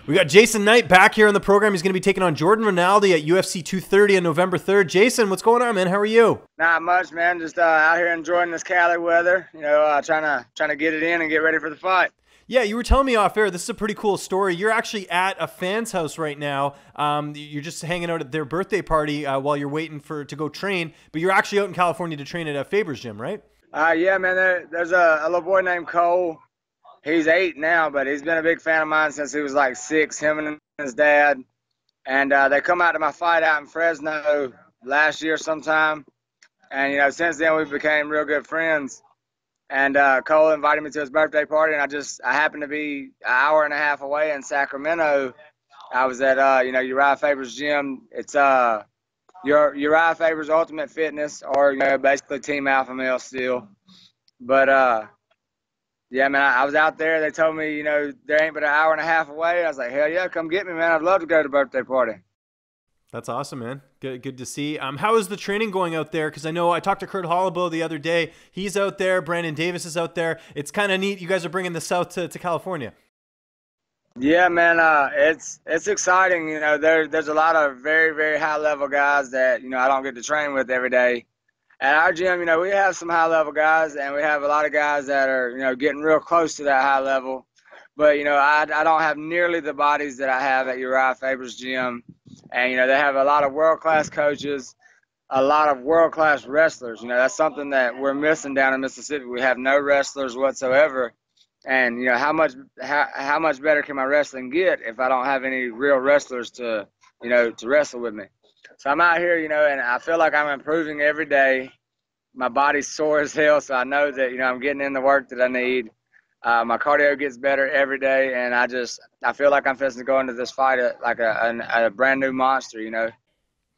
We got Jason Knight back here on the program. He's going to be taking on Jordan Rinaldi at UFC 230 on November 3rd. Jason, what's going on, man? How are you? Not much, man. Just out here enjoying this Cali weather. You know, trying to get it in and get ready for the fight. Yeah, you were telling me off air. This is a pretty cool story. You're actually at a fan's house right now. You're just hanging out at their birthday party while you're waiting to go train. But you're actually out in California to train at Faber's gym, right? Yeah, man. There's a little boy named Cole. He's 8 now, but he's been a big fan of mine since he was like 6, him and his dad. And they come out to my fight out in Fresno last year sometime. And, you know, since then we became real good friends. And Cole invited me to his birthday party, and I happened to be an hour and a half away in Sacramento. I was at, Uriah Faber's gym. It's Uriah Faber's Ultimate Fitness, or, you know, basically Team Alpha Male still. But, yeah, man, I was out there. They told me, you know, there ain't but an hour and a half away. I was like, hell yeah, come get me, man. I'd love to go to the birthday party. That's awesome, man. Good to see. How is the training going out there? Because I know I talked to Kurt Holloway the other day. He's out there. Brandon Davis is out there. It's kind of neat. You guys are bringing the South to California. Yeah, man. It's exciting. You know, there's a lot of very, very high-level guys that, you know, I don't get to train with every day. At our gym, you know, we have some high-level guys, and we have a lot of guys that are, you know, getting real close to that high level. But, you know, I don't have nearly the bodies that I have at Uriah Faber's gym. And, you know, they have a lot of world-class coaches, a lot of world-class wrestlers. You know, that's something that we're missing down in Mississippi. We have no wrestlers whatsoever. And, you know, how much better can my wrestling get if I don't have any real wrestlers to wrestle with me? So I'm out here, you know, and I feel like I'm improving every day. My body's sore as hell, so I know that, you know, I'm getting in the work that I need. My cardio gets better every day, and I feel like I'm fixing to go into this fight like a brand new monster, you know.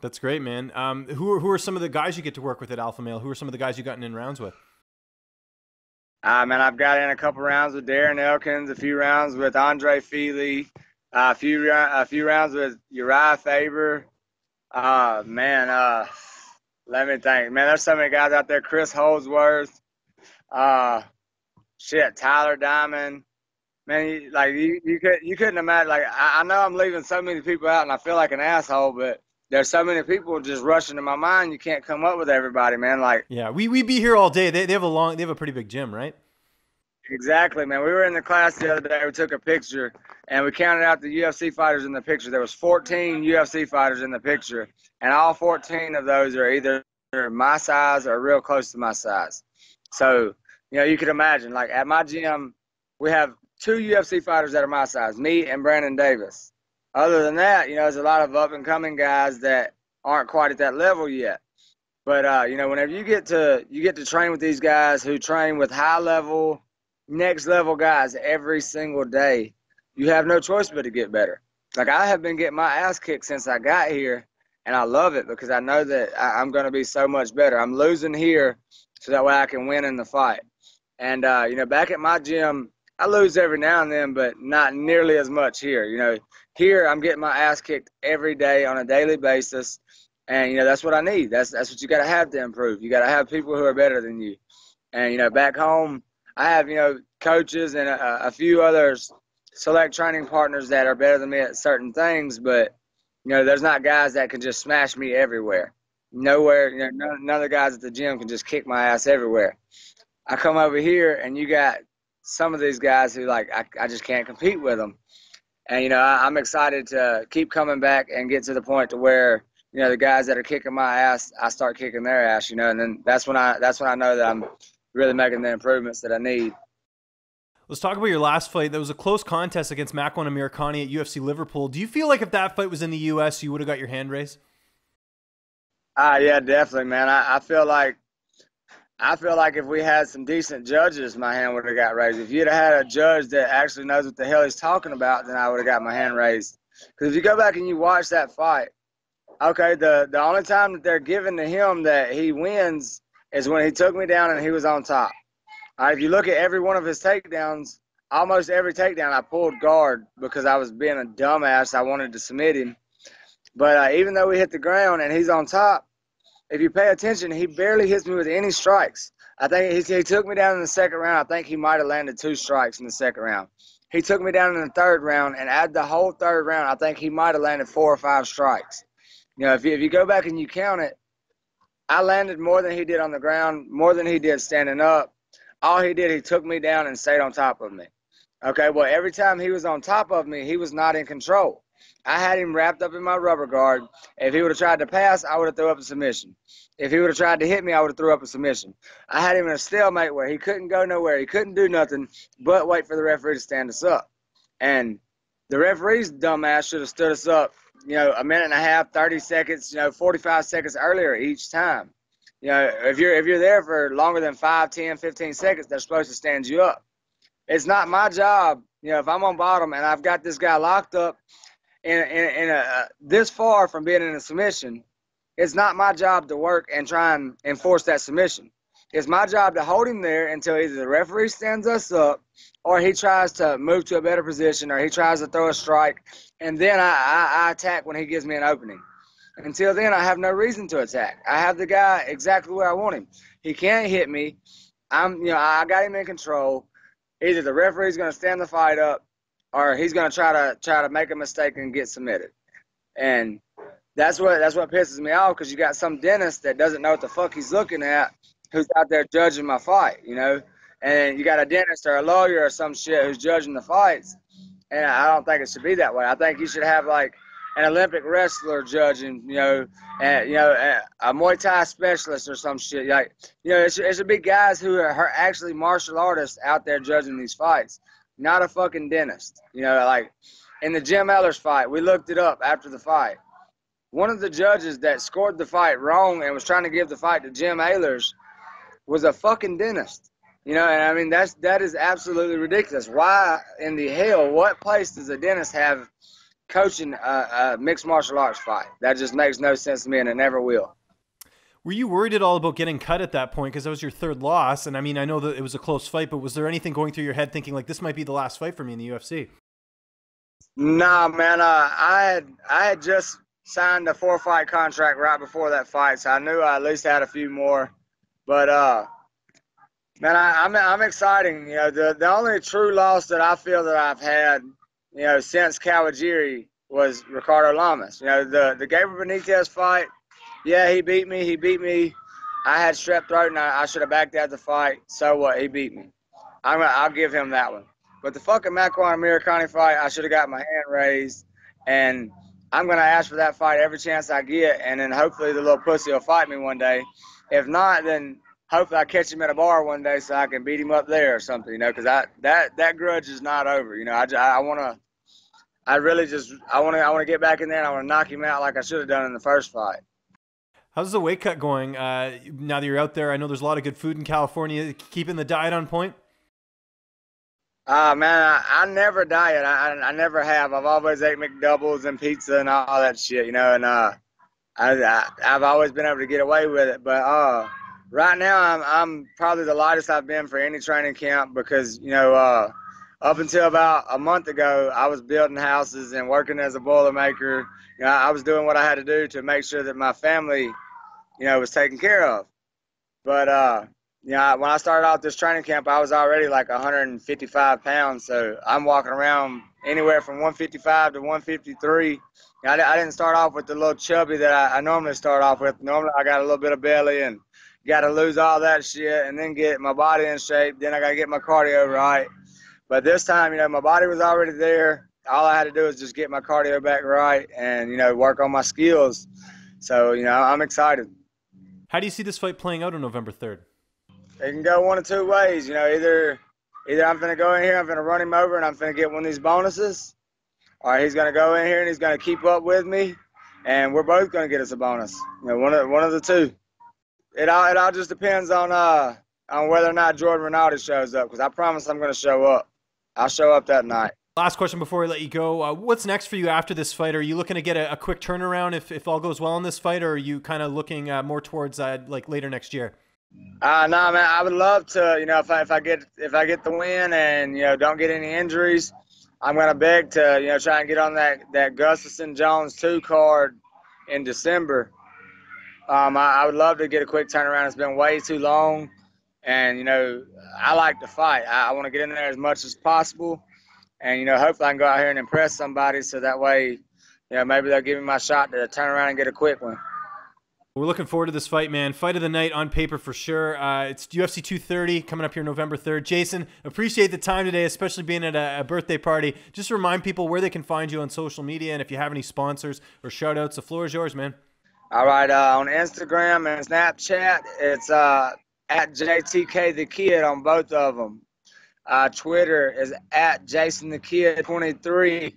That's great, man. Who are some of the guys you get to work with at Alpha Male? Who are some of the guys you've gotten in rounds with? Man, I've got in a couple rounds with Darren Elkins, a few rounds with Andre Feely, a few rounds with Uriah Faber. Let me think. Man, there's so many guys out there. Chris Holdsworth. Tyler Diamond. Man, you couldn't imagine. Like, I know I'm leaving so many people out, and I feel like an asshole, but there's so many people just rushing to my mind. You can't come up with everybody, man. Like, yeah, we be here all day. They have a pretty big gym, right? Exactly, man. We were in the class the other day. We took a picture, and we counted out the UFC fighters in the picture. There was 14 UFC fighters in the picture, and all 14 of those are either my size or real close to my size. So, you know, you could imagine, like, at my gym, we have 2 UFC fighters that are my size, me and Brandon Davis. Other than that, you know, there's a lot of up-and-coming guys that aren't quite at that level yet. But, you know, whenever you get to train with these guys who train with high-level, next-level guys every single day, you have no choice but to get better. Like, I have been getting my ass kicked since I got here, and I love it because I know that I'm going to be so much better. I'm losing here so that way I can win in the fight. And, you know, back at my gym, I lose every now and then, but not nearly as much here. You know, here I'm getting my ass kicked every day on a daily basis, and, you know, that's what I need. That's what you got to have to improve. You got to have people who are better than you. And, you know, back home, I have, you know, coaches and a few others, select training partners that are better than me at certain things, but, you know, there's not guys that can just smash me everywhere. Nowhere, you know, none of the guys at the gym can just kick my ass everywhere. I come over here, and you got some of these guys who, like, I just can't compete with them. And, you know, I'm excited to keep coming back and get to the point to where, you know, the guys that are kicking my ass, I start kicking their ass, you know, and then that's when I know that I'm really making the improvements that I need. Let's talk about your last fight. That was a close contest against Makwan Amirkhani at UFC Liverpool. Do you feel like if that fight was in the U.S., you would have got your hand raised? Yeah, definitely, man. I feel like if we had some decent judges, my hand would have got raised. If you'd have had a judge that actually knows what the hell he's talking about, then I would have got my hand raised. Because if you go back and you watch that fight, okay, the only time that they're giving to him that he wins is when he took me down and he was on top. If you look at every one of his takedowns, almost every takedown I pulled guard because I was being a dumbass. I wanted to submit him. But even though we hit the ground and he's on top, if you pay attention, he barely hits me with any strikes. I think he took me down in the second round. I think he might have landed 2 strikes in the second round. He took me down in the third round, and at the whole third round, I think he might have landed 4 or 5 strikes. You know, if you go back and you count it, I landed more than he did on the ground, more than he did standing up. All he did, he took me down and stayed on top of me. Okay, well, every time he was on top of me, he was not in control. I had him wrapped up in my rubber guard. If he would have tried to pass, I would have threw up a submission. If he would have tried to hit me, I would have threw up a submission. I had him in a stalemate where he couldn't go nowhere. He couldn't do nothing but wait for the referee to stand us up. And the referee's dumbass should have stood us up, you know, a minute and a half, 30 seconds, you know, 45 seconds earlier each time. You know, if you're there for longer than 5, 10, 15 seconds, they're supposed to stand you up. It's not my job, you know, if I'm on bottom and I've got this guy locked up this far from being in a submission, it's not my job to work and try and enforce that submission. It's my job to hold him there until either the referee stands us up or he tries to move to a better position or he tries to throw a strike, and then I attack when he gives me an opening. Until then, I have no reason to attack. I have the guy exactly where I want him. He can't hit me. I got him in control. Either the referee's going to stand the fight up or he's going to try to make a mistake and get submitted. And that's what pisses me off, because you got some dentist that doesn't know what the fuck he's looking at who's out there judging my fight, you know. And you got a dentist or a lawyer or some shit who's judging the fights. And I don't think it should be that way. I think you should have like an Olympic wrestler judging, you know, and a Muay Thai specialist or some shit. Like, you know, it should be guys who are actually martial artists out there judging these fights, not a fucking dentist. You know, like in the Jim Eller's fight, we looked it up after the fight. One of the judges that scored the fight wrong and was trying to give the fight to Jim Ehlers was a fucking dentist. You know, and I mean, that is absolutely ridiculous. Why in the hell, what place does a dentist have coaching a mixed martial arts fight? That just makes no sense to me, and it never will. Were you worried at all about getting cut at that point? Because that was your third loss. And I mean, I know that it was a close fight, but was there anything going through your head thinking like this might be the last fight for me in the UFC? Nah, man. I had just signed a 4-fight contract right before that fight, so I knew I at least had a few more. But man, I'm excited. You know, the only true loss that I feel that I've had, you know, since Kawajiri was Ricardo Lamas. You know, the Gabriel Benitez fight, yeah, he beat me. I had strep throat, and I should have backed out the fight. So what? He beat me. I'll give him that one. But the fucking Makwan Amirkhani fight, I should have got my hand raised, and I'm going to ask for that fight every chance I get, and then hopefully the little pussy will fight me one day. If not, then hopefully I catch him at a bar one day so I can beat him up there or something, you know, because that grudge is not over. You know, I want to get back in there, and I want to knock him out like I should have done in the first fight. How's the weight cut going now that you're out there? I know there's a lot of good food in California. Keeping the diet on point? Man, I never diet. I never have. I've always ate McDoubles and pizza and all that shit, you know, and I've always been able to get away with it. But right now I'm probably the lightest I've been for any training camp, because, you know, up until about a month ago, I was building houses and working as a Boilermaker. You know, I was doing what I had to do to make sure that my family, you know, was taken care of. But you know, when I started out this training camp, I was already like 155 pounds. So I'm walking around anywhere from 155 to 153. I didn't start off with the little chubby that I normally start off with. Normally I got a little bit of belly and got to lose all that shit and then get my body in shape. Then I got to get my cardio right. But this time, you know, my body was already there. All I had to do was just get my cardio back right and, you know, work on my skills. So, you know, I'm excited. How do you see this fight playing out on November 3rd? It can go one of two ways. You know, either I'm going to go in here, I'm going to run him over, and I'm going to get one of these bonuses, or he's going to go in here and he's going to keep up with me, and we're both going to get us a bonus. You know, one of the two. It all just depends on whether or not Jordan Rinaldi shows up, because I promise I'm going to show up. I'll show up that night. Last question before we let you go. What's next for you after this fight? Are you looking to get a quick turnaround if all goes well in this fight, or are you kind of looking more towards like later next year? No, man, I would love to, you know, if I get the win and, you know, don't get any injuries, I'm gonna beg to, you know, try and get on that Gustafson Jones 2 card in December. I would love to get a quick turnaround. It's been way too long, and, you know, I like to fight. I want to get in there as much as possible, And, hopefully I can go out here and impress somebody so that way, maybe they'll give me my shot to turn around and get a quick one. We're looking forward to this fight, man. Fight of the night on paper for sure. It's UFC 230 coming up here November 3rd. Jason, appreciate the time today, especially being at a birthday party. Just remind people where they can find you on social media, and if you have any sponsors or shout-outs, the floor is yours, man. All right, on Instagram and Snapchat, it's at JTK the Kid on both of them. Twitter is at Jason the Kid 23.